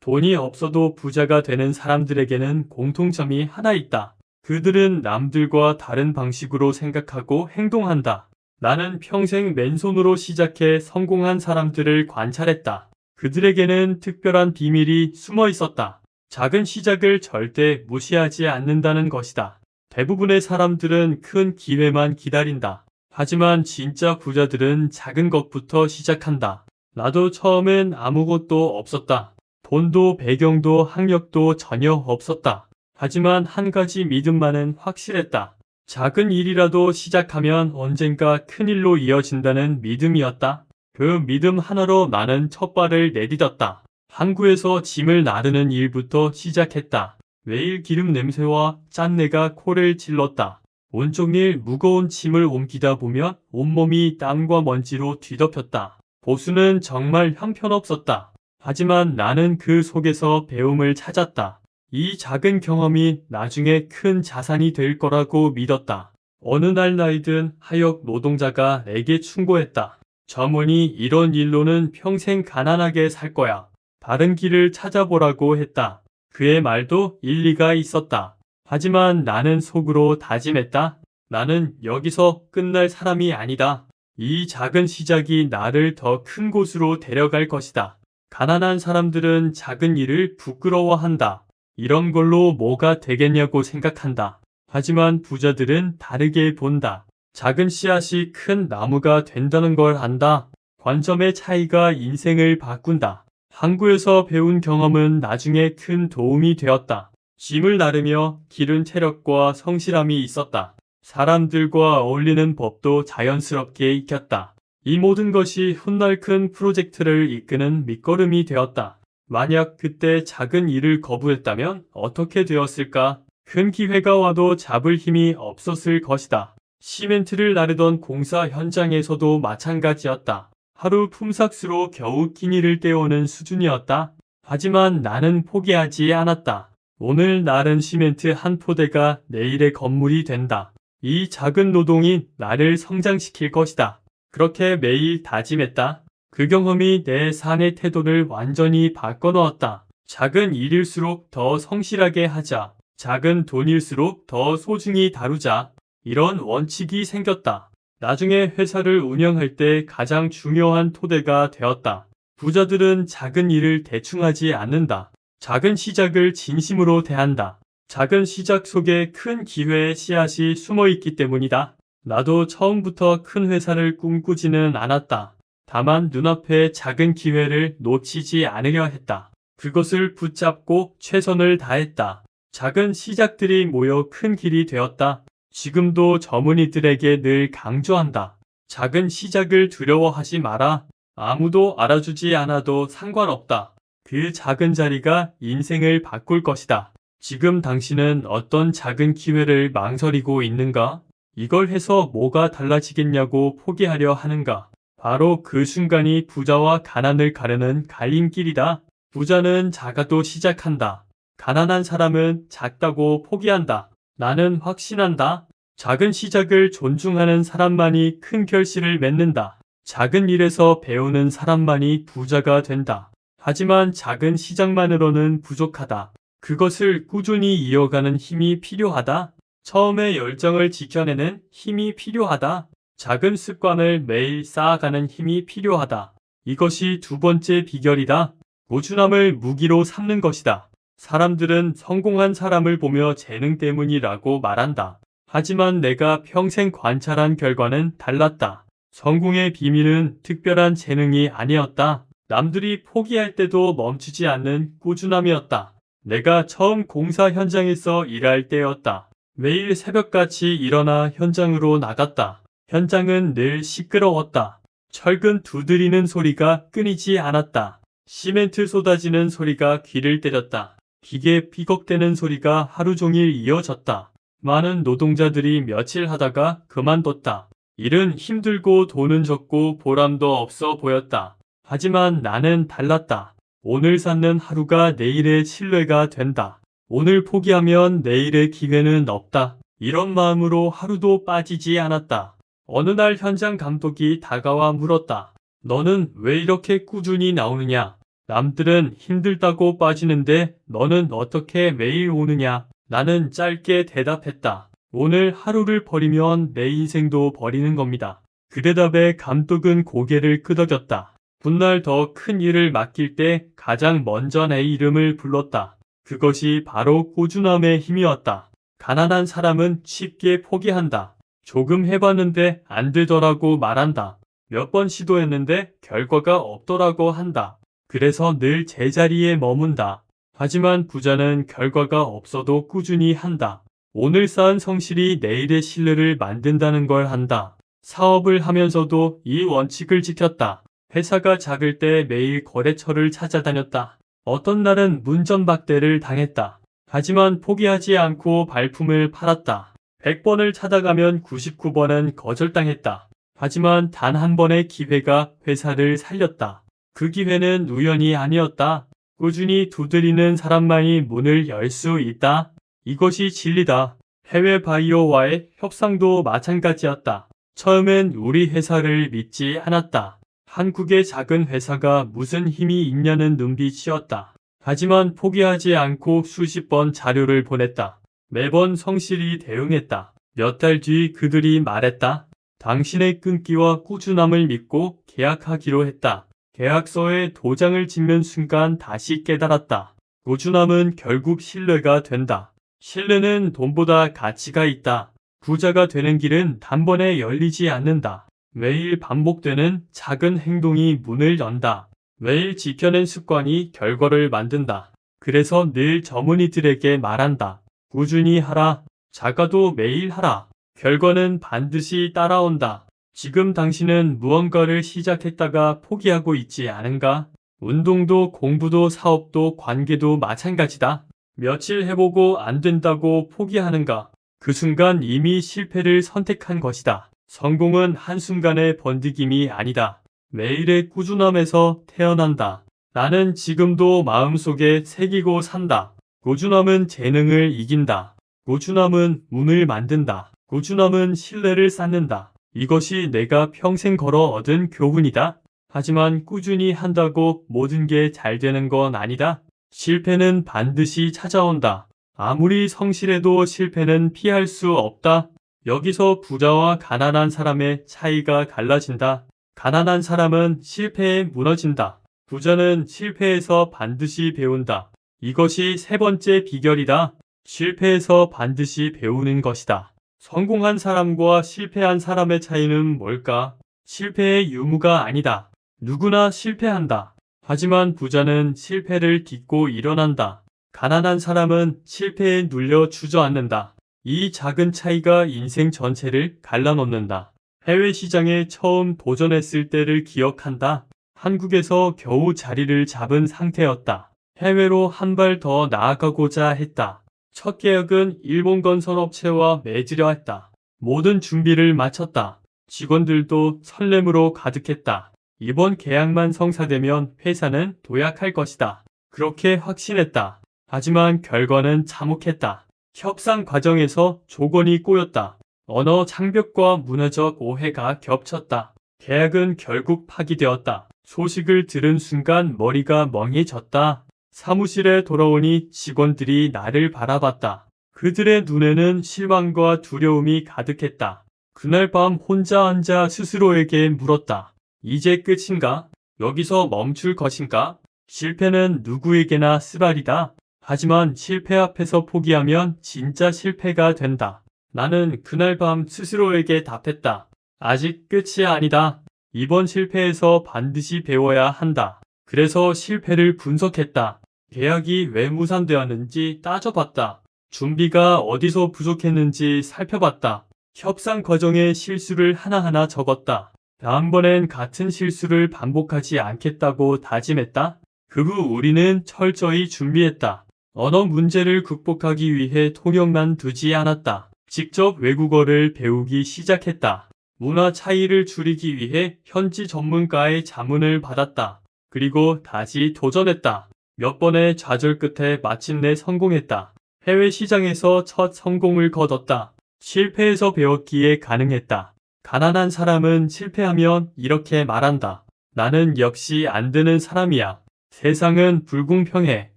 돈이 없어도 부자가 되는 사람들에게는 공통점이 하나 있다. 그들은 남들과 다른 방식으로 생각하고 행동한다. 나는 평생 맨손으로 시작해 성공한 사람들을 관찰했다. 그들에게는 특별한 비밀이 숨어 있었다. 작은 시작을 절대 무시하지 않는다는 것이다. 대부분의 사람들은 큰 기회만 기다린다. 하지만 진짜 부자들은 작은 것부터 시작한다. 나도 처음엔 아무것도 없었다. 돈도 배경도 학력도 전혀 없었다. 하지만 한 가지 믿음만은 확실했다. 작은 일이라도 시작하면 언젠가 큰 일로 이어진다는 믿음이었다. 그 믿음 하나로 나는 첫 발을 내딛었다. 항구에서 짐을 나르는 일부터 시작했다. 매일 기름 냄새와 짠내가 코를 찔렀다. 온종일 무거운 짐을 옮기다 보면 온몸이 땀과 먼지로 뒤덮였다. 보수는 정말 형편없었다. 하지만 나는 그 속에서 배움을 찾았다. 이 작은 경험이 나중에 큰 자산이 될 거라고 믿었다. 어느 날 나이든 하역 노동자가 내게 충고했다. 점원이 이런 일로는 평생 가난하게 살 거야. 다른 길을 찾아보라고 했다. 그의 말도 일리가 있었다. 하지만 나는 속으로 다짐했다. 나는 여기서 끝날 사람이 아니다. 이 작은 시작이 나를 더 큰 곳으로 데려갈 것이다. 가난한 사람들은 작은 일을 부끄러워한다. 이런 걸로 뭐가 되겠냐고 생각한다. 하지만 부자들은 다르게 본다. 작은 씨앗이 큰 나무가 된다는 걸 안다. 관점의 차이가 인생을 바꾼다. 항구에서 배운 경험은 나중에 큰 도움이 되었다. 짐을 나르며 기른 체력과 성실함이 있었다. 사람들과 어울리는 법도 자연스럽게 익혔다. 이 모든 것이 훗날 큰 프로젝트를 이끄는 밑거름이 되었다. 만약 그때 작은 일을 거부했다면 어떻게 되었을까? 큰 기회가 와도 잡을 힘이 없었을 것이다. 시멘트를 나르던 공사 현장에서도 마찬가지였다. 하루 품삯으로 겨우 끼니를 때우는 수준이었다. 하지만 나는 포기하지 않았다. 오늘 나른 시멘트 한 포대가 내일의 건물이 된다. 이 작은 노동이 나를 성장시킬 것이다. 그렇게 매일 다짐했다. 그 경험이 내 삶의 태도를 완전히 바꿔놓았다. 작은 일일수록 더 성실하게 하자. 작은 돈일수록 더 소중히 다루자. 이런 원칙이 생겼다. 나중에 회사를 운영할 때 가장 중요한 토대가 되었다. 부자들은 작은 일을 대충하지 않는다. 작은 시작을 진심으로 대한다. 작은 시작 속에 큰 기회의 씨앗이 숨어 있기 때문이다. 나도 처음부터 큰 회사를 꿈꾸지는 않았다. 다만 눈앞에 작은 기회를 놓치지 않으려 했다. 그것을 붙잡고 최선을 다했다. 작은 시작들이 모여 큰 길이 되었다. 지금도 젊은이들에게 늘 강조한다. 작은 시작을 두려워하지 마라. 아무도 알아주지 않아도 상관없다. 그 작은 자리가 인생을 바꿀 것이다. 지금 당신은 어떤 작은 기회를 망설이고 있는가? 이걸 해서 뭐가 달라지겠냐고 포기하려 하는가? 바로 그 순간이 부자와 가난을 가르는 갈림길이다. 부자는 작아도 시작한다. 가난한 사람은 작다고 포기한다. 나는 확신한다. 작은 시작을 존중하는 사람만이 큰 결실을 맺는다. 작은 일에서 배우는 사람만이 부자가 된다. 하지만 작은 시작만으로는 부족하다. 그것을 꾸준히 이어가는 힘이 필요하다. 처음에 열정을 지켜내는 힘이 필요하다. 작은 습관을 매일 쌓아가는 힘이 필요하다. 이것이 두 번째 비결이다. 꾸준함을 무기로 삼는 것이다. 사람들은 성공한 사람을 보며 재능 때문이라고 말한다. 하지만 내가 평생 관찰한 결과는 달랐다. 성공의 비밀은 특별한 재능이 아니었다. 남들이 포기할 때도 멈추지 않는 꾸준함이었다. 내가 처음 공사 현장에서 일할 때였다. 매일 새벽같이 일어나 현장으로 나갔다. 현장은 늘 시끄러웠다. 철근 두드리는 소리가 끊이지 않았다. 시멘트 쏟아지는 소리가 귀를 때렸다. 기계 삐걱대는 소리가 하루 종일 이어졌다. 많은 노동자들이 며칠 하다가 그만뒀다. 일은 힘들고 돈은 적고 보람도 없어 보였다. 하지만 나는 달랐다. 오늘 쌓는 하루가 내일의 신뢰가 된다. 오늘 포기하면 내일의 기회는 없다. 이런 마음으로 하루도 빠지지 않았다. 어느 날 현장 감독이 다가와 물었다. 너는 왜 이렇게 꾸준히 나오느냐? 남들은 힘들다고 빠지는데 너는 어떻게 매일 오느냐? 나는 짧게 대답했다. 오늘 하루를 버리면 내 인생도 버리는 겁니다. 그 대답에 감독은 고개를 끄덕였다. 훗날 더 큰 일을 맡길 때 가장 먼저 내 이름을 불렀다. 그것이 바로 꾸준함의 힘이었다. 가난한 사람은 쉽게 포기한다. 조금 해봤는데 안 되더라고 말한다. 몇 번 시도했는데 결과가 없더라고 한다. 그래서 늘 제자리에 머문다. 하지만 부자는 결과가 없어도 꾸준히 한다. 오늘 쌓은 성실이 내일의 신뢰를 만든다는 걸 한다. 사업을 하면서도 이 원칙을 지켰다. 회사가 작을 때 매일 거래처를 찾아다녔다. 어떤 날은 문전박대를 당했다. 하지만 포기하지 않고 발품을 팔았다. 100번을 찾아가면 99번은 거절당했다. 하지만 단 한 번의 기회가 회사를 살렸다. 그 기회는 우연이 아니었다. 꾸준히 두드리는 사람만이 문을 열 수 있다. 이것이 진리다. 해외 바이오와의 협상도 마찬가지였다. 처음엔 우리 회사를 믿지 않았다. 한국의 작은 회사가 무슨 힘이 있냐는 눈빛이었다. 하지만 포기하지 않고 수십 번 자료를 보냈다. 매번 성실히 대응했다. 몇 달 뒤 그들이 말했다. 당신의 끈기와 꾸준함을 믿고 계약하기로 했다. 계약서에 도장을 찍는 순간 다시 깨달았다. 꾸준함은 결국 신뢰가 된다. 신뢰는 돈보다 가치가 있다. 부자가 되는 길은 단번에 열리지 않는다. 매일 반복되는 작은 행동이 문을 연다. 매일 지켜낸 습관이 결과를 만든다. 그래서 늘 전문의들에게 말한다. 꾸준히 하라. 작아도 매일 하라. 결과는 반드시 따라온다. 지금 당신은 무언가를 시작했다가 포기하고 있지 않은가? 운동도 공부도 사업도 관계도 마찬가지다. 며칠 해보고 안 된다고 포기하는가? 그 순간 이미 실패를 선택한 것이다. 성공은 한순간의 번득임이 아니다. 매일의 꾸준함에서 태어난다. 나는 지금도 마음속에 새기고 산다. 꾸준함은 재능을 이긴다. 꾸준함은 운을 만든다. 꾸준함은 신뢰를 쌓는다. 이것이 내가 평생 걸어 얻은 교훈이다. 하지만 꾸준히 한다고 모든 게 잘 되는 건 아니다. 실패는 반드시 찾아온다. 아무리 성실해도 실패는 피할 수 없다. 여기서 부자와 가난한 사람의 차이가 갈라진다. 가난한 사람은 실패에 무너진다. 부자는 실패에서 반드시 배운다. 이것이 세 번째 비결이다. 실패에서 반드시 배우는 것이다. 성공한 사람과 실패한 사람의 차이는 뭘까? 실패의 유무가 아니다. 누구나 실패한다. 하지만 부자는 실패를 딛고 일어난다. 가난한 사람은 실패에 눌려 주저앉는다. 이 작은 차이가 인생 전체를 갈라놓는다. 해외 시장에 처음 도전했을 때를 기억한다. 한국에서 겨우 자리를 잡은 상태였다. 해외로 한 발 더 나아가고자 했다. 첫 계약은 일본 건설업체와 맺으려 했다. 모든 준비를 마쳤다. 직원들도 설렘으로 가득했다. 이번 계약만 성사되면 회사는 도약할 것이다. 그렇게 확신했다. 하지만 결과는 참혹했다. 협상 과정에서 조건이 꼬였다. 언어 장벽과 문화적 오해가 겹쳤다. 계약은 결국 파기되었다. 소식을 들은 순간 머리가 멍해졌다. 사무실에 돌아오니 직원들이 나를 바라봤다. 그들의 눈에는 실망과 두려움이 가득했다. 그날 밤 혼자 앉아 스스로에게 물었다. 이제 끝인가? 여기서 멈출 것인가? 실패는 누구에게나 쓰라리다. 하지만 실패 앞에서 포기하면 진짜 실패가 된다. 나는 그날 밤 스스로에게 답했다. 아직 끝이 아니다. 이번 실패에서 반드시 배워야 한다. 그래서 실패를 분석했다. 계약이 왜 무산되었는지 따져봤다. 준비가 어디서 부족했는지 살펴봤다. 협상 과정의 실수를 하나하나 적었다. 다음번엔 같은 실수를 반복하지 않겠다고 다짐했다. 그 후 우리는 철저히 준비했다. 언어 문제를 극복하기 위해 통역만 두지 않았다. 직접 외국어를 배우기 시작했다. 문화 차이를 줄이기 위해 현지 전문가의 자문을 받았다. 그리고 다시 도전했다. 몇 번의 좌절 끝에 마침내 성공했다. 해외 시장에서 첫 성공을 거뒀다. 실패에서 배웠기에 가능했다. 가난한 사람은 실패하면 이렇게 말한다. 나는 역시 안 되는 사람이야. 세상은 불공평해.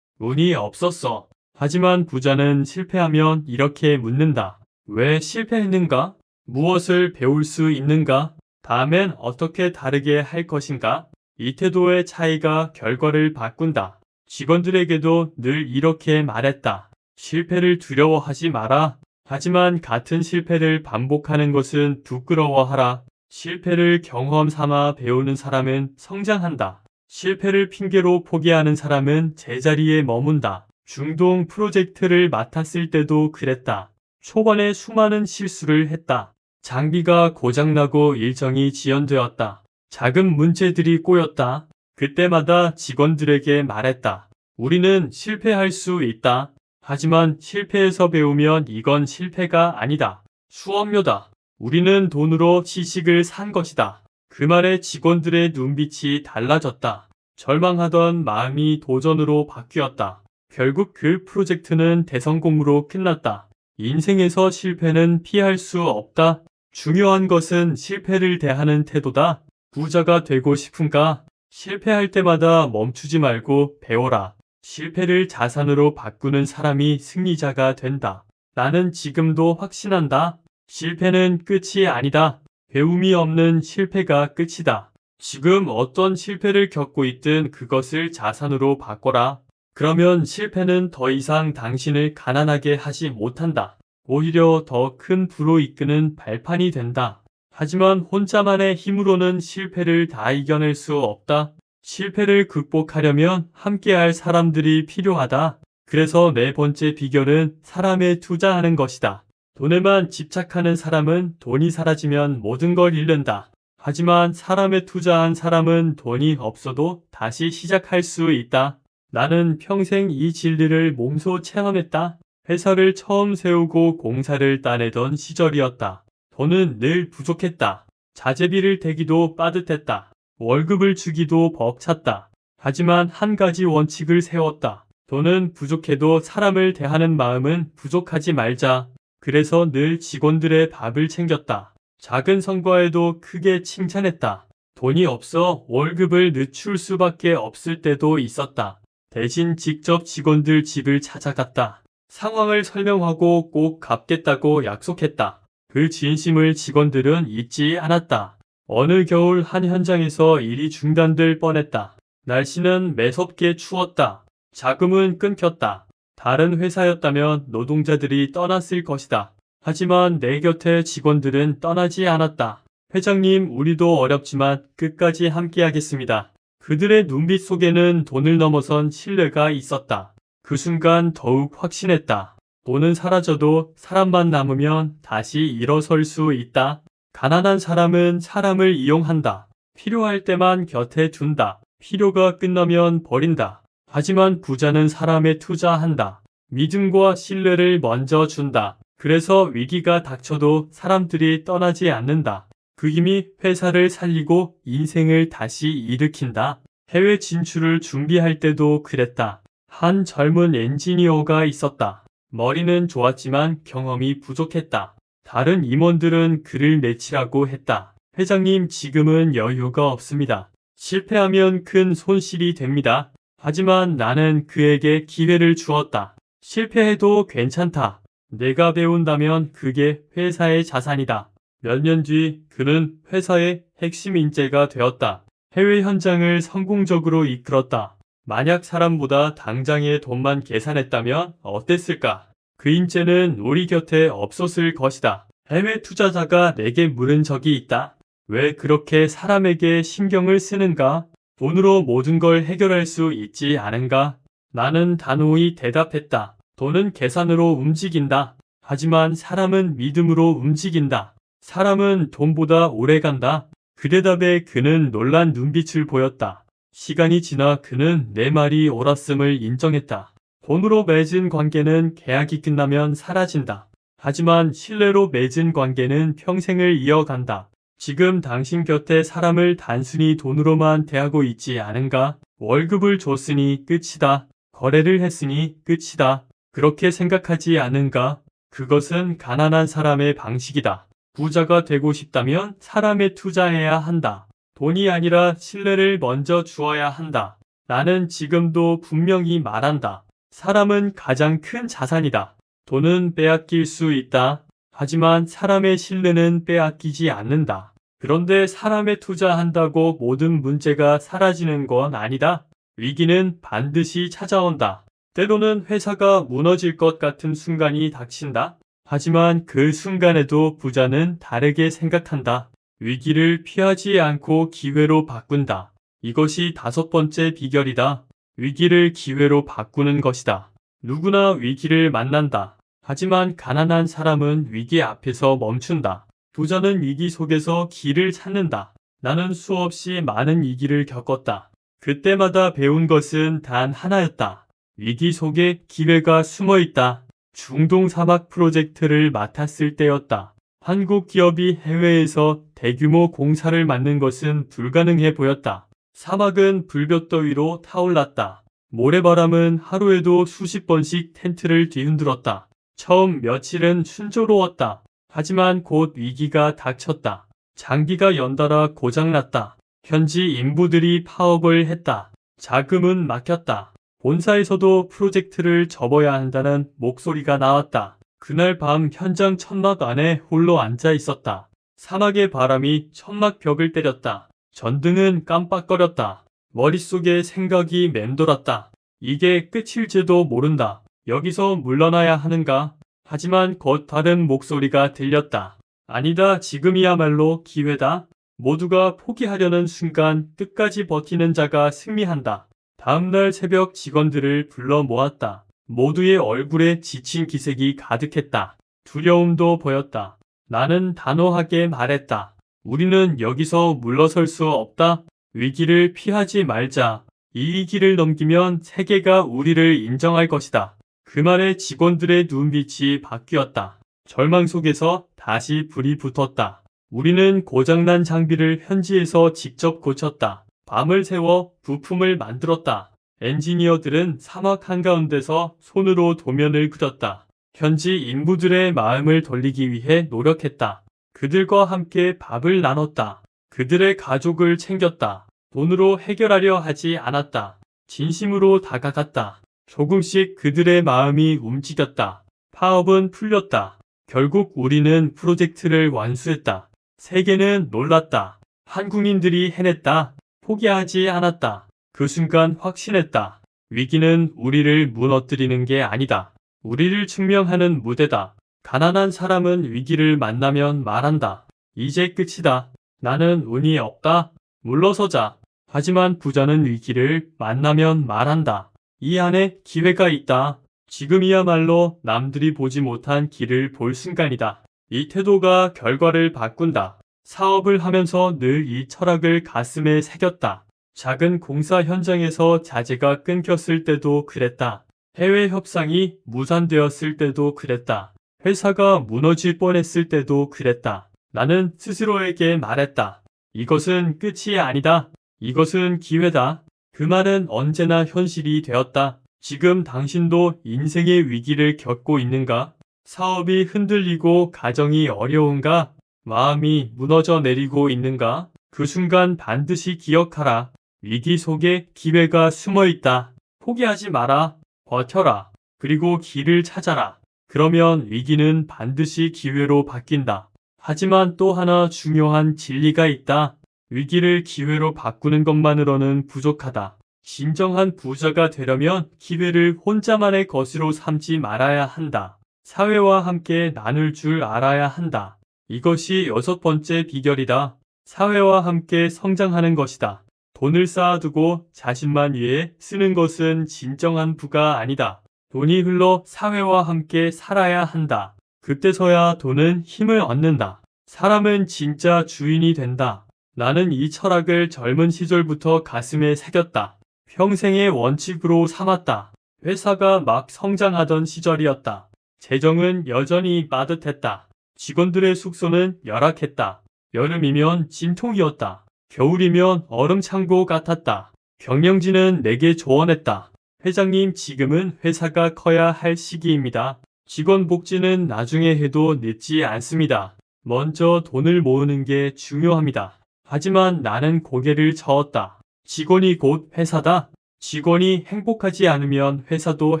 운이 없었어. 하지만 부자는 실패하면 이렇게 묻는다. 왜 실패했는가? 무엇을 배울 수 있는가? 다음엔 어떻게 다르게 할 것인가? 이 태도의 차이가 결과를 바꾼다. 직원들에게도 늘 이렇게 말했다. 실패를 두려워하지 마라. 하지만 같은 실패를 반복하는 것은 부끄러워하라. 실패를 경험 삼아 배우는 사람은 성장한다. 실패를 핑계로 포기하는 사람은 제자리에 머문다. 중동 프로젝트를 맡았을 때도 그랬다. 초반에 수많은 실수를 했다. 장비가 고장나고 일정이 지연되었다. 작은 문제들이 꼬였다. 그때마다 직원들에게 말했다. 우리는 실패할 수 있다. 하지만 실패에서 배우면 이건 실패가 아니다. 수업료다. 우리는 돈으로 지식을 산 것이다. 그 말에 직원들의 눈빛이 달라졌다. 절망하던 마음이 도전으로 바뀌었다. 결국 그 프로젝트는 대성공으로 끝났다. 인생에서 실패는 피할 수 없다. 중요한 것은 실패를 대하는 태도다. 부자가 되고 싶은가? 실패할 때마다 멈추지 말고 배워라. 실패를 자산으로 바꾸는 사람이 승리자가 된다. 나는 지금도 확신한다. 실패는 끝이 아니다. 배움이 없는 실패가 끝이다. 지금 어떤 실패를 겪고 있든 그것을 자산으로 바꿔라. 그러면 실패는 더 이상 당신을 가난하게 하지 못한다. 오히려 더 큰 부로 이끄는 발판이 된다. 하지만 혼자만의 힘으로는 실패를 다 이겨낼 수 없다. 실패를 극복하려면 함께할 사람들이 필요하다. 그래서 네 번째 비결은 사람에 투자하는 것이다. 돈에만 집착하는 사람은 돈이 사라지면 모든 걸 잃는다. 하지만 사람에 투자한 사람은 돈이 없어도 다시 시작할 수 있다. 나는 평생 이 진리를 몸소 체험했다. 회사를 처음 세우고 공사를 따내던 시절이었다. 돈은 늘 부족했다. 자재비를 대기도 빠듯했다. 월급을 주기도 벅찼다. 하지만 한 가지 원칙을 세웠다. 돈은 부족해도 사람을 대하는 마음은 부족하지 말자. 그래서 늘 직원들의 밥을 챙겼다. 작은 성과에도 크게 칭찬했다. 돈이 없어 월급을 늦출 수밖에 없을 때도 있었다. 대신 직접 직원들 집을 찾아갔다. 상황을 설명하고 꼭 갚겠다고 약속했다. 그 진심을 직원들은 잊지 않았다. 어느 겨울 한 현장에서 일이 중단될 뻔했다. 날씨는 매섭게 추웠다. 자금은 끊겼다. 다른 회사였다면 노동자들이 떠났을 것이다. 하지만 내 곁에 직원들은 떠나지 않았다. 회장님, 우리도 어렵지만 끝까지 함께하겠습니다. 그들의 눈빛 속에는 돈을 넘어선 신뢰가 있었다. 그 순간 더욱 확신했다. 돈은 사라져도 사람만 남으면 다시 일어설 수 있다. 가난한 사람은 사람을 이용한다. 필요할 때만 곁에 둔다. 필요가 끝나면 버린다. 하지만 부자는 사람에 투자한다. 믿음과 신뢰를 먼저 준다. 그래서 위기가 닥쳐도 사람들이 떠나지 않는다. 그 힘이 회사를 살리고 인생을 다시 일으킨다. 해외 진출을 준비할 때도 그랬다. 한 젊은 엔지니어가 있었다. 머리는 좋았지만 경험이 부족했다. 다른 임원들은 그를 내치라고 했다. 회장님, 지금은 여유가 없습니다. 실패하면 큰 손실이 됩니다. 하지만 나는 그에게 기회를 주었다. 실패해도 괜찮다. 내가 배운다면 그게 회사의 자산이다. 몇 년 뒤 그는 회사의 핵심 인재가 되었다. 해외 현장을 성공적으로 이끌었다. 만약 사람보다 당장의 돈만 계산했다면 어땠을까? 그 인재는 우리 곁에 없었을 것이다. 해외 투자자가 내게 물은 적이 있다. 왜 그렇게 사람에게 신경을 쓰는가? 돈으로 모든 걸 해결할 수 있지 않은가? 나는 단호히 대답했다. 돈은 계산으로 움직인다. 하지만 사람은 믿음으로 움직인다. 사람은 돈보다 오래 간다. 그 대답에 그는 놀란 눈빛을 보였다. 시간이 지나 그는 내 말이 옳았음을 인정했다. 돈으로 맺은 관계는 계약이 끝나면 사라진다. 하지만 신뢰로 맺은 관계는 평생을 이어간다. 지금 당신 곁에 사람을 단순히 돈으로만 대하고 있지 않은가? 월급을 줬으니 끝이다. 거래를 했으니 끝이다. 그렇게 생각하지 않은가? 그것은 가난한 사람의 방식이다. 부자가 되고 싶다면 사람에 투자해야 한다. 돈이 아니라 신뢰를 먼저 주어야 한다. 나는 지금도 분명히 말한다. 사람은 가장 큰 자산이다. 돈은 빼앗길 수 있다. 하지만 사람의 신뢰는 빼앗기지 않는다. 그런데 사람에 투자한다고 모든 문제가 사라지는 건 아니다. 위기는 반드시 찾아온다. 때로는 회사가 무너질 것 같은 순간이 닥친다. 하지만 그 순간에도 부자는 다르게 생각한다. 위기를 피하지 않고 기회로 바꾼다. 이것이 5번째 비결이다. 위기를 기회로 바꾸는 것이다. 누구나 위기를 만난다. 하지만 가난한 사람은 위기 앞에서 멈춘다. 부자는 위기 속에서 길을 찾는다. 나는 수없이 많은 위기를 겪었다. 그때마다 배운 것은 단 하나였다. 위기 속에 기회가 숨어 있다. 중동 사막 프로젝트를 맡았을 때였다. 한국 기업이 해외에서 대규모 공사를 맡는 것은 불가능해 보였다. 사막은 불볕더위로 타올랐다. 모래바람은 하루에도 수십 번씩 텐트를 뒤흔들었다. 처음 며칠은 순조로웠다. 하지만 곧 위기가 닥쳤다. 장비가 연달아 고장났다. 현지 인부들이 파업을 했다. 자금은 막혔다. 본사에서도 프로젝트를 접어야 한다는 목소리가 나왔다. 그날 밤 현장 천막 안에 홀로 앉아 있었다. 사막의 바람이 천막 벽을 때렸다. 전등은 깜빡거렸다. 머릿속에 생각이 맴돌았다. 이게 끝일지도 모른다. 여기서 물러나야 하는가? 하지만 곧 다른 목소리가 들렸다. 아니다. 지금이야말로 기회다. 모두가 포기하려는 순간 끝까지 버티는 자가 승리한다. 다음날 새벽 직원들을 불러 모았다. 모두의 얼굴에 지친 기색이 가득했다. 두려움도 보였다. 나는 단호하게 말했다. 우리는 여기서 물러설 수 없다. 위기를 피하지 말자. 이 위기를 넘기면 세계가 우리를 인정할 것이다. 그 말에 직원들의 눈빛이 바뀌었다. 절망 속에서 다시 불이 붙었다. 우리는 고장난 장비를 현지에서 직접 고쳤다. 밤을 새워 부품을 만들었다. 엔지니어들은 사막 한가운데서 손으로 도면을 그렸다. 현지 인부들의 마음을 돌리기 위해 노력했다. 그들과 함께 밥을 나눴다. 그들의 가족을 챙겼다. 돈으로 해결하려 하지 않았다. 진심으로 다가갔다. 조금씩 그들의 마음이 움직였다. 파업은 풀렸다. 결국 우리는 프로젝트를 완수했다. 세계는 놀랐다. 한국인들이 해냈다. 포기하지 않았다. 그 순간 확신했다. 위기는 우리를 무너뜨리는 게 아니다. 우리를 증명하는 무대다. 가난한 사람은 위기를 만나면 말한다. 이제 끝이다. 나는 운이 없다. 물러서자. 하지만 부자는 위기를 만나면 말한다. 이 안에 기회가 있다. 지금이야말로 남들이 보지 못한 길을 볼 순간이다. 이 태도가 결과를 바꾼다. 사업을 하면서 늘 이 철학을 가슴에 새겼다. 작은 공사 현장에서 자재가 끊겼을 때도 그랬다. 해외 협상이 무산되었을 때도 그랬다. 회사가 무너질 뻔했을 때도 그랬다. 나는 스스로에게 말했다. 이것은 끝이 아니다. 이것은 기회다. 그 말은 언제나 현실이 되었다. 지금 당신도 인생의 위기를 겪고 있는가? 사업이 흔들리고 가정이 어려운가? 마음이 무너져 내리고 있는가? 그 순간 반드시 기억하라. 위기 속에 기회가 숨어 있다. 포기하지 마라. 버텨라. 그리고 길을 찾아라. 그러면 위기는 반드시 기회로 바뀐다. 하지만 또 하나 중요한 진리가 있다. 위기를 기회로 바꾸는 것만으로는 부족하다. 진정한 부자가 되려면 기회를 혼자만의 것으로 삼지 말아야 한다. 사회와 함께 나눌 줄 알아야 한다. 이것이 6번째 비결이다. 사회와 함께 성장하는 것이다. 돈을 쌓아두고 자신만 위해 쓰는 것은 진정한 부가 아니다. 돈이 흘러 사회와 함께 살아야 한다. 그때서야 돈은 힘을 얻는다. 사람은 진짜 주인이 된다. 나는 이 철학을 젊은 시절부터 가슴에 새겼다. 평생의 원칙으로 삼았다. 회사가 막 성장하던 시절이었다. 재정은 여전히 빠듯했다. 직원들의 숙소는 열악했다. 여름이면 진통이었다. 겨울이면 얼음창고 같았다. 경영진은 내게 조언했다. 회장님, 지금은 회사가 커야 할 시기입니다. 직원 복지는 나중에 해도 늦지 않습니다. 먼저 돈을 모으는 게 중요합니다. 하지만 나는 고개를 저었다. 직원이 곧 회사다. 직원이 행복하지 않으면 회사도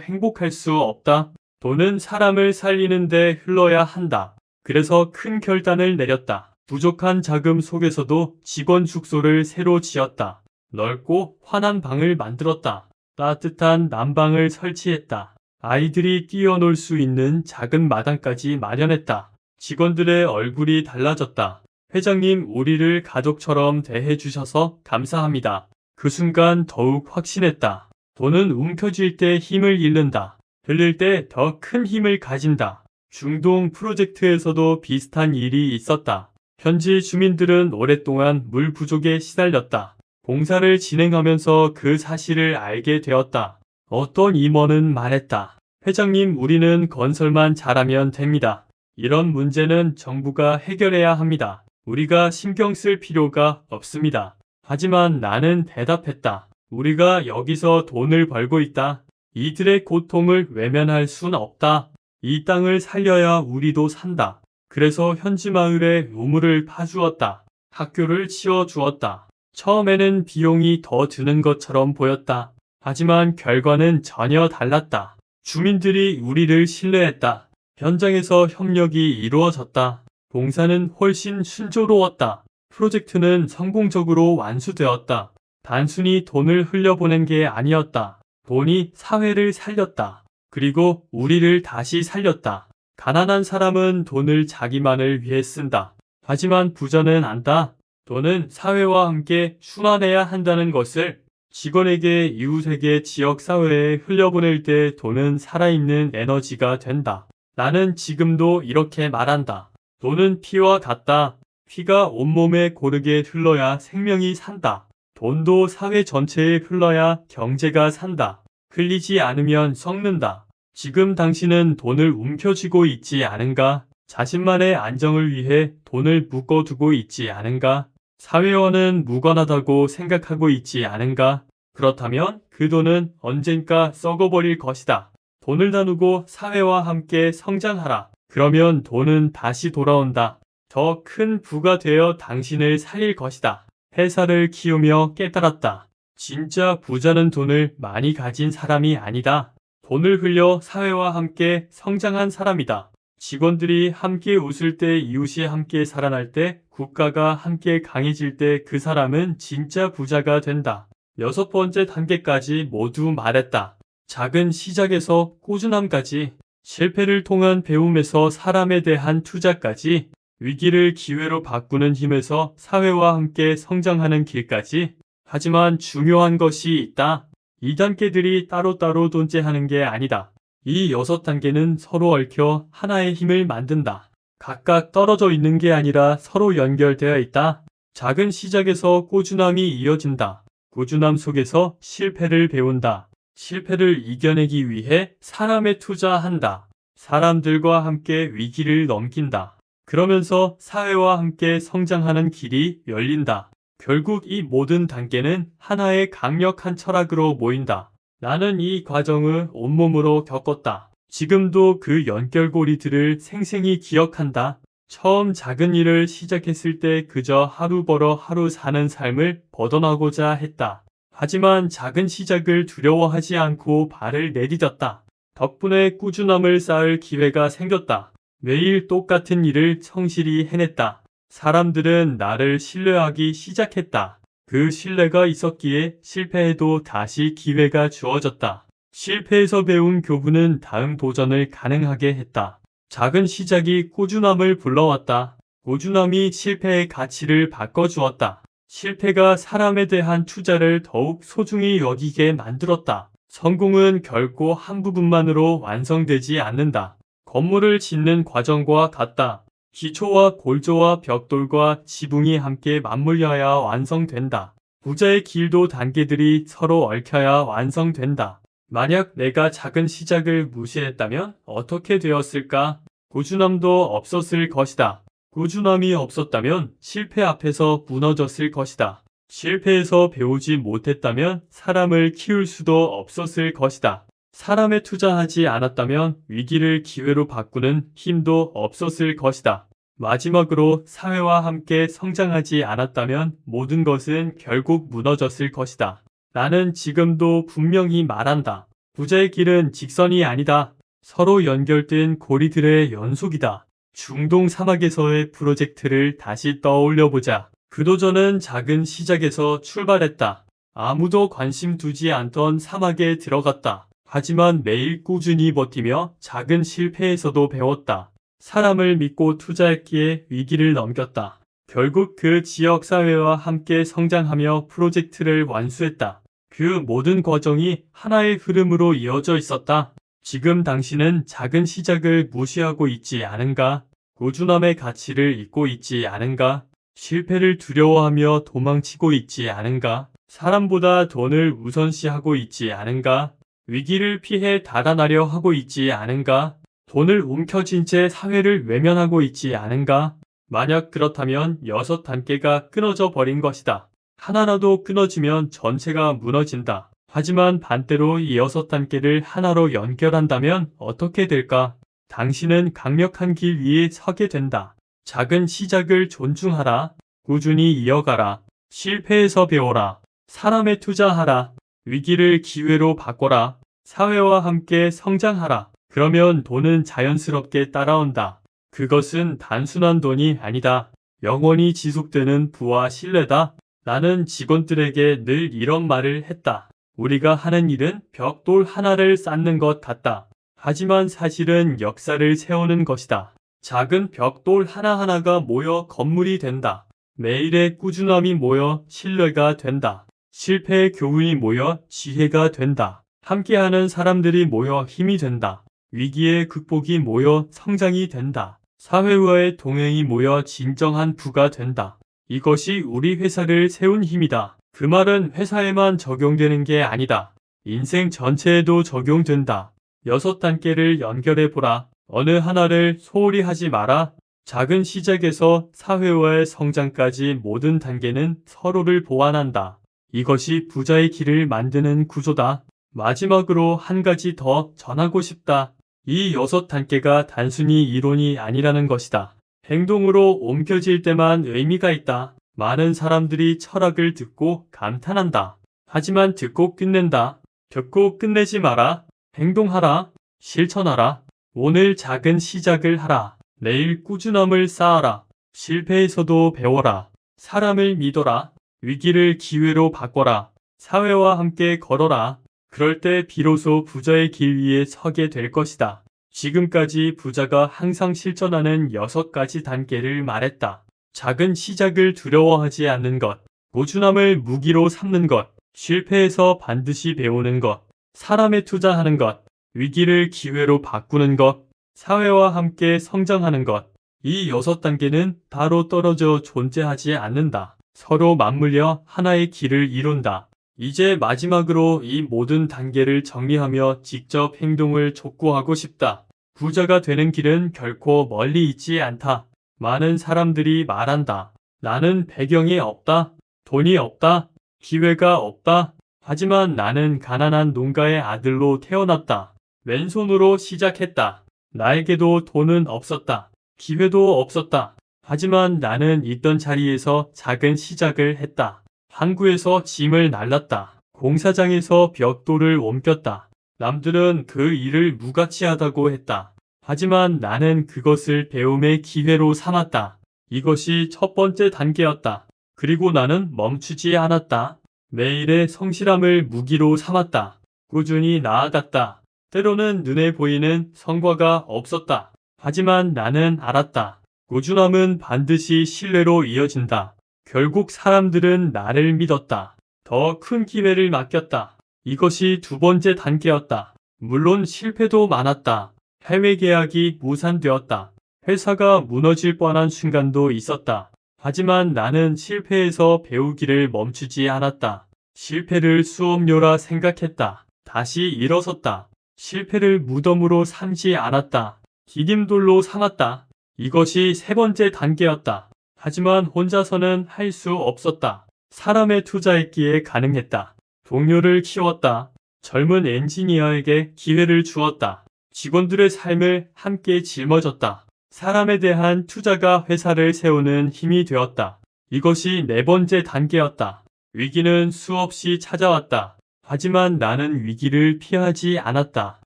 행복할 수 없다. 돈은 사람을 살리는데 흘러야 한다. 그래서 큰 결단을 내렸다. 부족한 자금 속에서도 직원 숙소를 새로 지었다. 넓고 환한 방을 만들었다. 따뜻한 난방을 설치했다. 아이들이 뛰어놀 수 있는 작은 마당까지 마련했다. 직원들의 얼굴이 달라졌다. 회장님, 우리를 가족처럼 대해주셔서 감사합니다. 그 순간 더욱 확신했다. 돈은 움켜쥘 때 힘을 잃는다. 들릴 때 더 큰 힘을 가진다. 중동 프로젝트에서도 비슷한 일이 있었다. 현지 주민들은 오랫동안 물 부족에 시달렸다. 공사를 진행하면서 그 사실을 알게 되었다. 어떤 임원은 말했다. 회장님, 우리는 건설만 잘하면 됩니다. 이런 문제는 정부가 해결해야 합니다. 우리가 신경 쓸 필요가 없습니다. 하지만 나는 대답했다. 우리가 여기서 돈을 벌고 있다. 이들의 고통을 외면할 순 없다. 이 땅을 살려야 우리도 산다. 그래서 현지 마을에 우물을 파주었다. 학교를 치워주었다. 처음에는 비용이 더 드는 것처럼 보였다. 하지만 결과는 전혀 달랐다. 주민들이 우리를 신뢰했다. 현장에서 협력이 이루어졌다. 공사는 훨씬 순조로웠다. 프로젝트는 성공적으로 완수되었다. 단순히 돈을 흘려보낸 게 아니었다. 돈이 사회를 살렸다. 그리고 우리를 다시 살렸다. 가난한 사람은 돈을 자기만을 위해 쓴다. 하지만 부자는 안다. 돈은 사회와 함께 순환해야 한다는 것을. 직원에게, 이웃에게, 지역사회에 흘려보낼 때 돈은 살아있는 에너지가 된다. 나는 지금도 이렇게 말한다. 돈은 피와 같다. 피가 온몸에 고르게 흘러야 생명이 산다. 돈도 사회 전체에 흘러야 경제가 산다. 흘리지 않으면 썩는다. 지금 당신은 돈을 움켜쥐고 있지 않은가? 자신만의 안정을 위해 돈을 묶어두고 있지 않은가? 사회와는 무관하다고 생각하고 있지 않은가? 그렇다면 그 돈은 언젠가 썩어버릴 것이다. 돈을 나누고 사회와 함께 성장하라. 그러면 돈은 다시 돌아온다. 더 큰 부가 되어 당신을 살릴 것이다. 회사를 키우며 깨달았다. 진짜 부자는 돈을 많이 가진 사람이 아니다. 돈을 흘려 사회와 함께 성장한 사람이다. 직원들이 함께 웃을 때, 이웃이 함께 살아날 때, 국가가 함께 강해질 때 그 사람은 진짜 부자가 된다. 6번째 단계까지 모두 말했다. 작은 시작에서 꾸준함까지, 실패를 통한 배움에서 사람에 대한 투자까지, 위기를 기회로 바꾸는 힘에서 사회와 함께 성장하는 길까지. 하지만 중요한 것이 있다. 이 단계들이 따로따로 존재하는 게 아니다. 이 6단계는 서로 얽혀 하나의 힘을 만든다. 각각 떨어져 있는 게 아니라 서로 연결되어 있다. 작은 시작에서 꾸준함이 이어진다. 꾸준함 속에서 실패를 배운다. 실패를 이겨내기 위해 사람에 투자한다. 사람들과 함께 위기를 넘긴다. 그러면서 사회와 함께 성장하는 길이 열린다. 결국 이 모든 단계는 하나의 강력한 철학으로 모인다. 나는 이 과정을 온몸으로 겪었다. 지금도 그 연결고리들을 생생히 기억한다. 처음 작은 일을 시작했을 때 그저 하루 벌어 하루 사는 삶을 벗어나고자 했다. 하지만 작은 시작을 두려워하지 않고 발을 내디뎠다. 덕분에 꾸준함을 쌓을 기회가 생겼다. 매일 똑같은 일을 성실히 해냈다. 사람들은 나를 신뢰하기 시작했다. 그 신뢰가 있었기에 실패해도 다시 기회가 주어졌다. 실패에서 배운 교훈은 다음 도전을 가능하게 했다. 작은 시작이 꾸준함을 불러왔다. 꾸준함이 실패의 가치를 바꿔주었다. 실패가 사람에 대한 투자를 더욱 소중히 여기게 만들었다. 성공은 결코 한 부분만으로 완성되지 않는다. 건물을 짓는 과정과 같다. 기초와 골조와 벽돌과 지붕이 함께 맞물려야 완성된다. 부자의 길도 단계들이 서로 얽혀야 완성된다. 만약 내가 작은 시작을 무시했다면 어떻게 되었을까? 꾸준함도 없었을 것이다. 꾸준함이 없었다면 실패 앞에서 무너졌을 것이다. 실패에서 배우지 못했다면 사람을 키울 수도 없었을 것이다. 사람에 투자하지 않았다면 위기를 기회로 바꾸는 힘도 없었을 것이다. 마지막으로 사회와 함께 성장하지 않았다면 모든 것은 결국 무너졌을 것이다. 나는 지금도 분명히 말한다. 부자의 길은 직선이 아니다. 서로 연결된 고리들의 연속이다. 중동 사막에서의 프로젝트를 다시 떠올려보자. 그 도전은 작은 시작에서 출발했다. 아무도 관심 두지 않던 사막에 들어갔다. 하지만 매일 꾸준히 버티며 작은 실패에서도 배웠다. 사람을 믿고 투자했기에 위기를 넘겼다. 결국 그 지역 사회와 함께 성장하며 프로젝트를 완수했다. 그 모든 과정이 하나의 흐름으로 이어져 있었다. 지금 당신은 작은 시작을 무시하고 있지 않은가? 꾸준함의 가치를 잊고 있지 않은가? 실패를 두려워하며 도망치고 있지 않은가? 사람보다 돈을 우선시하고 있지 않은가? 위기를 피해 달아나려 하고 있지 않은가? 돈을 움켜쥔 채 사회를 외면하고 있지 않은가? 만약 그렇다면 6단계가 끊어져 버린 것이다. 하나라도 끊어지면 전체가 무너진다. 하지만 반대로 이 6단계를 하나로 연결한다면 어떻게 될까? 당신은 강력한 길 위에 서게 된다. 작은 시작을 존중하라. 꾸준히 이어가라. 실패에서 배워라. 사람에 투자하라. 위기를 기회로 바꿔라. 사회와 함께 성장하라. 그러면 돈은 자연스럽게 따라온다. 그것은 단순한 돈이 아니다. 영원히 지속되는 부와 신뢰다. 나는 직원들에게 늘 이런 말을 했다. 우리가 하는 일은 벽돌 하나를 쌓는 것 같다. 하지만 사실은 역사를 세우는 것이다. 작은 벽돌 하나하나가 모여 건물이 된다. 매일의 꾸준함이 모여 신뢰가 된다. 실패의 교훈이 모여 지혜가 된다. 함께하는 사람들이 모여 힘이 된다. 위기의 극복이 모여 성장이 된다. 사회와의 동행이 모여 진정한 부가 된다. 이것이 우리 회사를 세운 힘이다. 그 말은 회사에만 적용되는 게 아니다. 인생 전체에도 적용된다. 6단계를 연결해보라. 어느 하나를 소홀히 하지 마라. 작은 시작에서 사회와의 성장까지 모든 단계는 서로를 보완한다. 이것이 부자의 길을 만드는 구조다. 마지막으로 한 가지 더 전하고 싶다. 이 6단계가 단순히 이론이 아니라는 것이다. 행동으로 옮겨질 때만 의미가 있다. 많은 사람들이 철학을 듣고 감탄한다. 하지만 듣고 끝낸다. 듣고 끝내지 마라. 행동하라. 실천하라. 오늘 작은 시작을 하라. 내일 꾸준함을 쌓아라. 실패에서도 배워라. 사람을 믿어라. 위기를 기회로 바꿔라. 사회와 함께 걸어라. 그럴 때 비로소 부자의 길 위에 서게 될 것이다. 지금까지 부자가 항상 실천하는 6가지 단계를 말했다. 작은 시작을 두려워하지 않는 것, 꾸준함을 무기로 삼는 것, 실패에서 반드시 배우는 것, 사람에 투자하는 것, 위기를 기회로 바꾸는 것, 사회와 함께 성장하는 것. 이 6단계는 따로 떨어져 존재하지 않는다. 서로 맞물려 하나의 길을 이룬다. 이제 마지막으로 이 모든 단계를 정리하며 직접 행동을 촉구하고 싶다. 부자가 되는 길은 결코 멀리 있지 않다. 많은 사람들이 말한다. 나는 배경이 없다. 돈이 없다. 기회가 없다. 하지만 나는 가난한 농가의 아들로 태어났다. 왼손으로 시작했다. 나에게도 돈은 없었다. 기회도 없었다. 하지만 나는 있던 자리에서 작은 시작을 했다. 항구에서 짐을 날랐다. 공사장에서 벽돌을 옮겼다. 남들은 그 일을 무가치하다고 했다. 하지만 나는 그것을 배움의 기회로 삼았다. 이것이 첫 번째 단계였다. 그리고 나는 멈추지 않았다. 매일의 성실함을 무기로 삼았다. 꾸준히 나아갔다. 때로는 눈에 보이는 성과가 없었다. 하지만 나는 알았다. 꾸준함은 반드시 신뢰로 이어진다. 결국 사람들은 나를 믿었다. 더 큰 기회를 맡겼다. 이것이 두 번째 단계였다. 물론 실패도 많았다. 해외 계약이 무산되었다. 회사가 무너질 뻔한 순간도 있었다. 하지만 나는 실패에서 배우기를 멈추지 않았다. 실패를 수업료라 생각했다. 다시 일어섰다. 실패를 무덤으로 삼지 않았다. 디딤돌로 삼았다. 이것이 세 번째 단계였다. 하지만 혼자서는 할 수 없었다. 사람에 투자했기에 가능했다. 동료를 키웠다. 젊은 엔지니어에게 기회를 주었다. 직원들의 삶을 함께 짊어졌다. 사람에 대한 투자가 회사를 세우는 힘이 되었다. 이것이 네 번째 단계였다. 위기는 수없이 찾아왔다. 하지만 나는 위기를 피하지 않았다.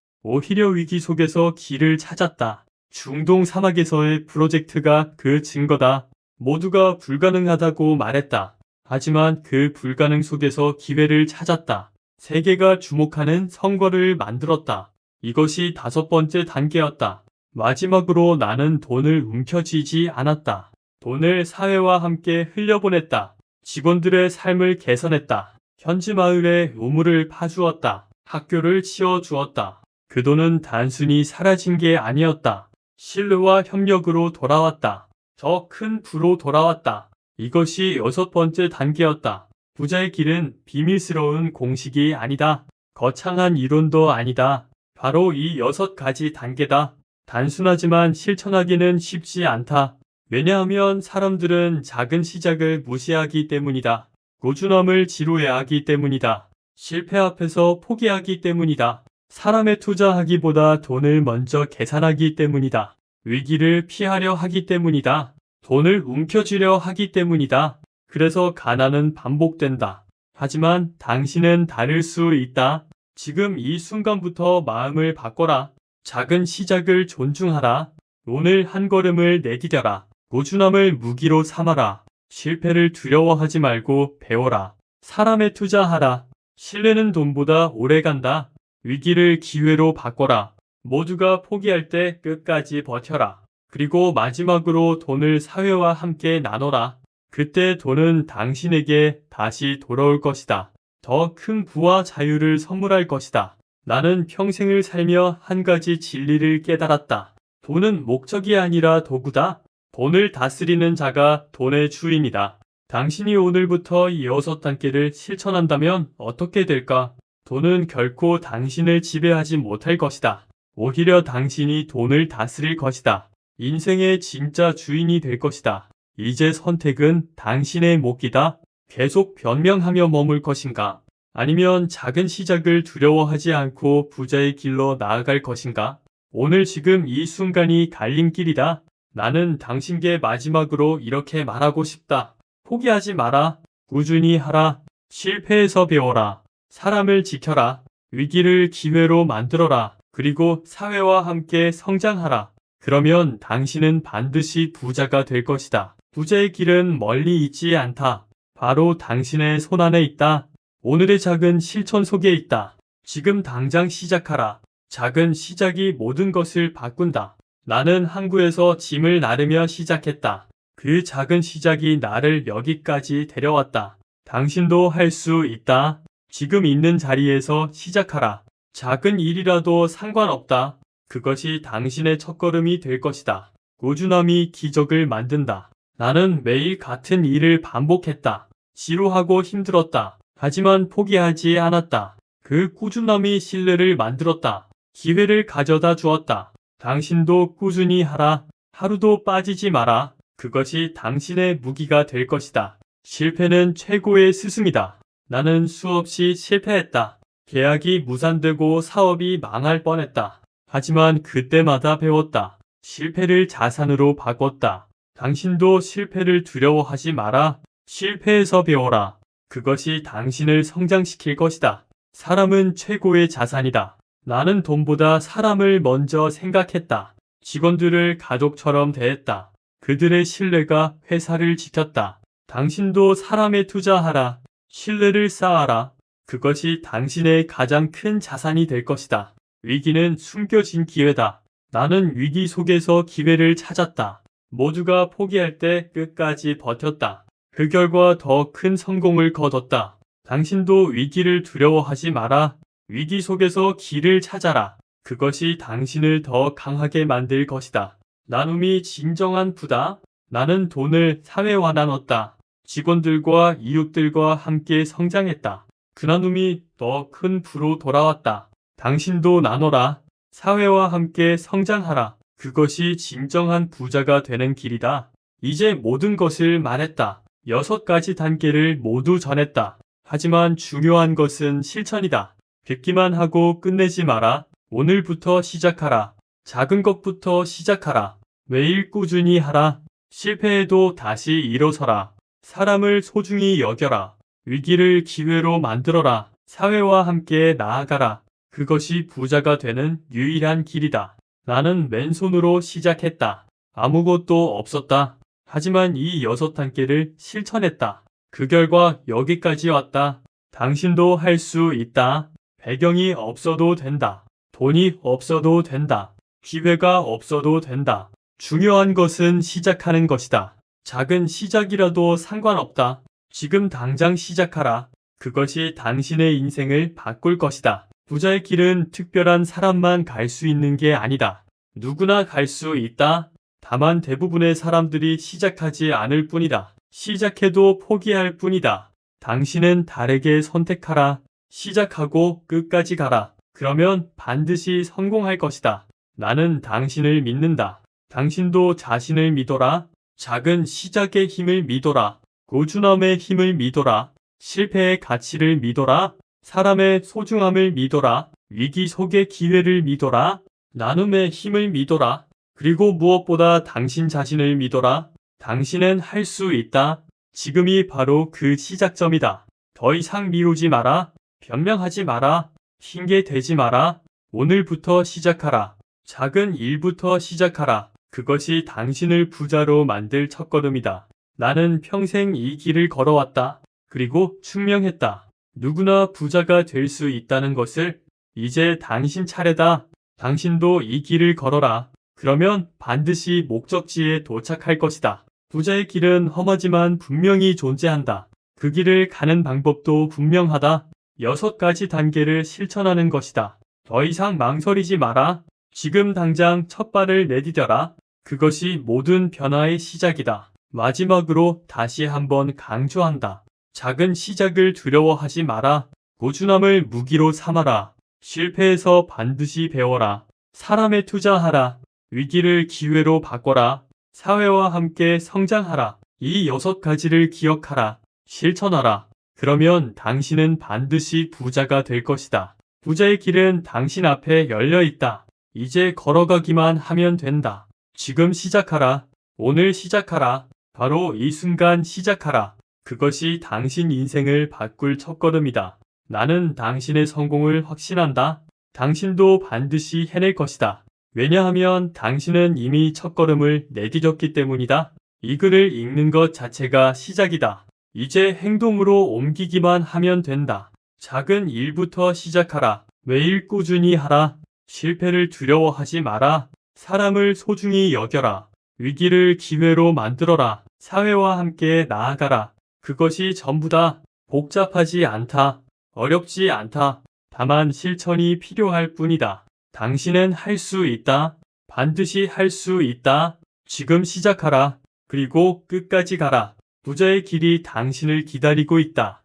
오히려 위기 속에서 길을 찾았다. 중동 사막에서의 프로젝트가 그 증거다. 모두가 불가능하다고 말했다. 하지만 그 불가능 속에서 기회를 찾았다. 세계가 주목하는 성과를 만들었다. 이것이 5번째 단계였다. 마지막으로 나는 돈을 움켜쥐지 않았다. 돈을 사회와 함께 흘려보냈다. 직원들의 삶을 개선했다. 현지 마을에 우물을 파주었다. 학교를 치워주었다. 그 돈은 단순히 사라진 게 아니었다. 신뢰와 협력으로 돌아왔다. 더 큰 부로 돌아왔다. 이것이 6번째 단계였다. 부자의 길은 비밀스러운 공식이 아니다. 거창한 이론도 아니다. 바로 이 6가지 단계다. 단순하지만 실천하기는 쉽지 않다. 왜냐하면 사람들은 작은 시작을 무시하기 때문이다. 꾸준함을 지루해하기 때문이다. 실패 앞에서 포기하기 때문이다. 사람에 투자하기보다 돈을 먼저 계산하기 때문이다. 위기를 피하려 하기 때문이다. 돈을 움켜쥐려 하기 때문이다. 그래서 가난은 반복된다. 하지만 당신은 다를 수 있다. 지금 이 순간부터 마음을 바꿔라. 작은 시작을 존중하라. 오늘 한 걸음을 내디뎌라. 꾸준함을 무기로 삼아라. 실패를 두려워하지 말고 배워라. 사람에 투자하라. 신뢰는 돈보다 오래간다. 위기를 기회로 바꿔라. 모두가 포기할 때 끝까지 버텨라. 그리고 마지막으로 돈을 사회와 함께 나눠라. 그때 돈은 당신에게 다시 돌아올 것이다. 더 큰 부와 자유를 선물할 것이다. 나는 평생을 살며 한 가지 진리를 깨달았다. 돈은 목적이 아니라 도구다. 돈을 다스리는 자가 돈의 주인이다. 당신이 오늘부터 이 6단계를 실천한다면 어떻게 될까? 돈은 결코 당신을 지배하지 못할 것이다. 오히려 당신이 돈을 다스릴 것이다. 인생의 진짜 주인이 될 것이다. 이제 선택은 당신의 몫이다. 계속 변명하며 머물 것인가? 아니면 작은 시작을 두려워하지 않고 부자의 길로 나아갈 것인가? 오늘 지금 이 순간이 갈림길이다. 나는 당신께 마지막으로 이렇게 말하고 싶다. 포기하지 마라. 꾸준히 하라. 실패에서 배워라. 사람을 지켜라. 위기를 기회로 만들어라. 그리고 사회와 함께 성장하라. 그러면 당신은 반드시 부자가 될 것이다. 부자의 길은 멀리 있지 않다. 바로 당신의 손안에 있다. 오늘의 작은 실천 속에 있다. 지금 당장 시작하라. 작은 시작이 모든 것을 바꾼다. 나는 항구에서 짐을 나르며 시작했다. 그 작은 시작이 나를 여기까지 데려왔다. 당신도 할 수 있다. 지금 있는 자리에서 시작하라. 작은 일이라도 상관없다. 그것이 당신의 첫걸음이 될 것이다. 꾸준함이 기적을 만든다. 나는 매일 같은 일을 반복했다. 지루하고 힘들었다. 하지만 포기하지 않았다. 그 꾸준함이 신뢰를 만들었다. 기회를 가져다 주었다. 당신도 꾸준히 하라. 하루도 빠지지 마라. 그것이 당신의 무기가 될 것이다. 실패는 최고의 스승이다. 나는 수없이 실패했다. 계약이 무산되고 사업이 망할 뻔했다. 하지만 그때마다 배웠다. 실패를 자산으로 바꿨다. 당신도 실패를 두려워하지 마라. 실패에서 배워라. 그것이 당신을 성장시킬 것이다. 사람은 최고의 자산이다. 나는 돈보다 사람을 먼저 생각했다. 직원들을 가족처럼 대했다. 그들의 신뢰가 회사를 지켰다. 당신도 사람에 투자하라. 신뢰를 쌓아라. 그것이 당신의 가장 큰 자산이 될 것이다. 위기는 숨겨진 기회다. 나는 위기 속에서 기회를 찾았다. 모두가 포기할 때 끝까지 버텼다. 그 결과 더 큰 성공을 거뒀다. 당신도 위기를 두려워하지 마라. 위기 속에서 길을 찾아라. 그것이 당신을 더 강하게 만들 것이다. 나눔이 진정한 부다. 나는 돈을 사회와 나눴다. 직원들과 이웃들과 함께 성장했다. 그 나눔이 더 큰 부로 돌아왔다. 당신도 나눠라. 사회와 함께 성장하라. 그것이 진정한 부자가 되는 길이다. 이제 모든 것을 말했다. 6가지 단계를 모두 전했다. 하지만 중요한 것은 실천이다. 듣기만 하고 끝내지 마라. 오늘부터 시작하라. 작은 것부터 시작하라. 매일 꾸준히 하라. 실패해도 다시 일어서라. 사람을 소중히 여겨라. 위기를 기회로 만들어라. 사회와 함께 나아가라. 그것이 부자가 되는 유일한 길이다. 나는 맨손으로 시작했다. 아무것도 없었다. 하지만 이 6단계를 실천했다. 그 결과 여기까지 왔다. 당신도 할 수 있다. 배경이 없어도 된다. 돈이 없어도 된다. 기회가 없어도 된다. 중요한 것은 시작하는 것이다. 작은 시작이라도 상관없다. 지금 당장 시작하라. 그것이 당신의 인생을 바꿀 것이다. 부자의 길은 특별한 사람만 갈 수 있는 게 아니다. 누구나 갈 수 있다. 다만 대부분의 사람들이 시작하지 않을 뿐이다. 시작해도 포기할 뿐이다. 당신은 다르게 선택하라. 시작하고 끝까지 가라. 그러면 반드시 성공할 것이다. 나는 당신을 믿는다. 당신도 자신을 믿어라. 작은 시작의 힘을 믿어라. 꾸준함의 힘을 믿어라. 실패의 가치를 믿어라. 사람의 소중함을 믿어라. 위기 속의 기회를 믿어라. 나눔의 힘을 믿어라. 그리고 무엇보다 당신 자신을 믿어라. 당신은 할 수 있다. 지금이 바로 그 시작점이다. 더 이상 미루지 마라. 변명하지 마라. 핑계 대지 마라. 오늘부터 시작하라. 작은 일부터 시작하라. 그것이 당신을 부자로 만들 첫걸음이다. 나는 평생 이 길을 걸어왔다. 그리고 증명했다. 누구나 부자가 될 수 있다는 것을. 이제 당신 차례다. 당신도 이 길을 걸어라. 그러면 반드시 목적지에 도착할 것이다. 부자의 길은 험하지만 분명히 존재한다. 그 길을 가는 방법도 분명하다. 6가지 단계를 실천하는 것이다. 더 이상 망설이지 마라. 지금 당장 첫 발을 내디뎌라. 그것이 모든 변화의 시작이다. 마지막으로 다시 한번 강조한다. 작은 시작을 두려워하지 마라. 꾸준함을 무기로 삼아라. 실패에서 반드시 배워라. 사람에 투자하라. 위기를 기회로 바꿔라. 사회와 함께 성장하라. 이 6가지를 기억하라. 실천하라. 그러면 당신은 반드시 부자가 될 것이다. 부자의 길은 당신 앞에 열려 있다. 이제 걸어가기만 하면 된다. 지금 시작하라. 오늘 시작하라. 바로 이 순간 시작하라. 그것이 당신 인생을 바꿀 첫걸음이다. 나는 당신의 성공을 확신한다. 당신도 반드시 해낼 것이다. 왜냐하면 당신은 이미 첫걸음을 내디뎠기 때문이다. 이 글을 읽는 것 자체가 시작이다. 이제 행동으로 옮기기만 하면 된다. 작은 일부터 시작하라. 매일 꾸준히 하라. 실패를 두려워하지 마라. 사람을 소중히 여겨라. 위기를 기회로 만들어라. 사회와 함께 나아가라. 그것이 전부다. 복잡하지 않다. 어렵지 않다. 다만 실천이 필요할 뿐이다. 당신은 할 수 있다. 반드시 할 수 있다. 지금 시작하라. 그리고 끝까지 가라. 부자의 길이 당신을 기다리고 있다.